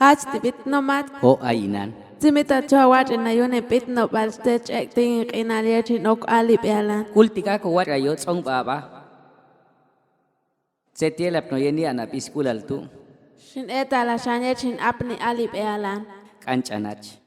Haj tibit nomat. Ho ainan. Timita chawat na yun pit no bal stage acting inalia chinok alip yalan. Kultika ko wat rayo tsong baba. Setiap no yeni anak piskulal tu. Shin eta la shanya chin apni alip yalan. Kancanach.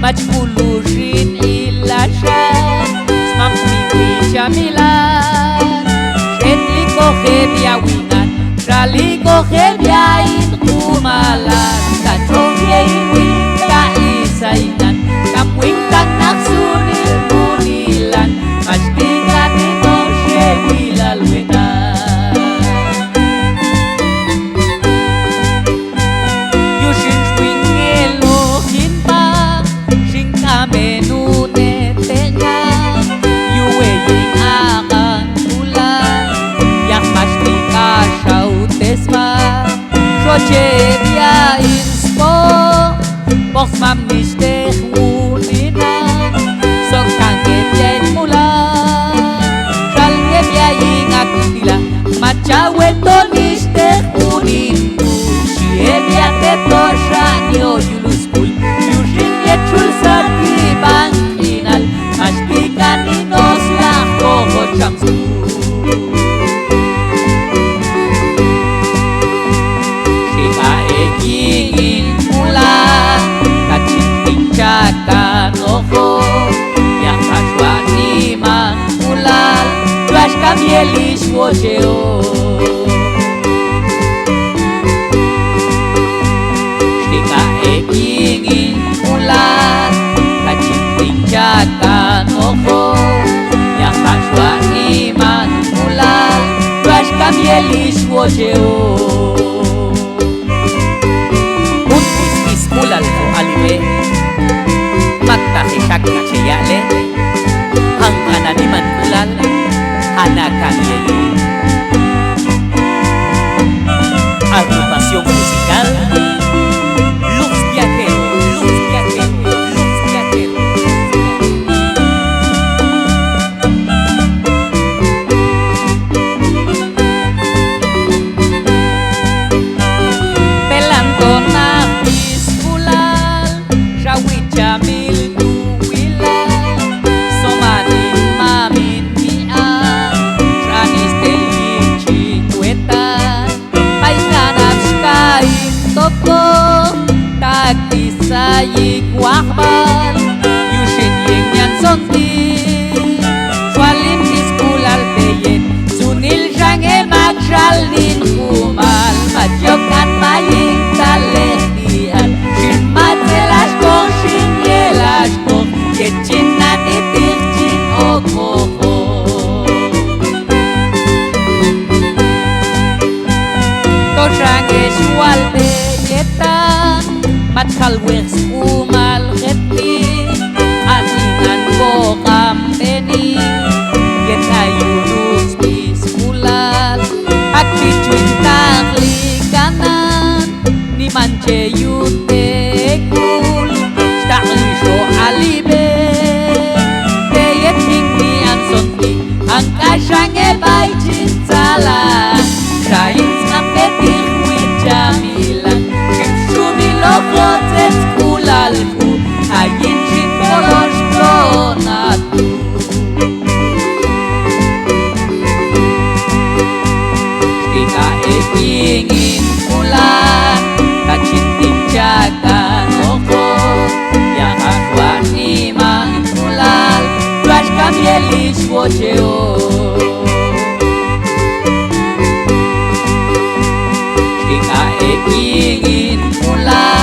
Majkulusin ilashan Smam mingwi jamilan Shetli kohe biawingan Shali kohe biain kumalan Kachong yein ka isainan Kamwing tang naksunil munilan Majdikan ito shewilal wenan Dia inspo Box mam niste uninan Sok kange bien mulan Shal nge biaing akutila Macha weto niste unin Shie biate to shanyo yuluskul Yushin yechul sati bangkinal Ashtikan inos lah koho chamskul Cakan ojo yang kaswani mangulal Tuas kamielis wojeo Stika ekingin ulan Kacinting cakan ojo yang kaswani mangulal Tuas kamielis wojeo Untis kulal ko alibe Magtahi syakti ciyale Ang ananiman kulal Hanakan yayi Agrupación musical Luz Viajero Luz Viajero Luz Viajero Pelantona Piskulal Syawit Jamil Sayik wakbal Yushin ying yan sonti Swalim iskulal teyen Sunil shange magshalin kumal Madyokan maying talentian Shin matelash kong shin yelash kong Yechin nanitir chin okoho To shange shual teyetan Matkal wers umal kheti Atingan ko kampeni Yet ayunus biskulal Akti cuintang likanan Ni manche yutekul Staklisho alibe Teyet hingni ang sonti Ang kasyang ebay cintalan Syain sampetir wit jamilan Lokotes kulalku Ayin cintolos donatu Stika ekingin kulan Kacinting cakan oko Yang akwani mangkulal Tuas kamielis wojeo ingin pulang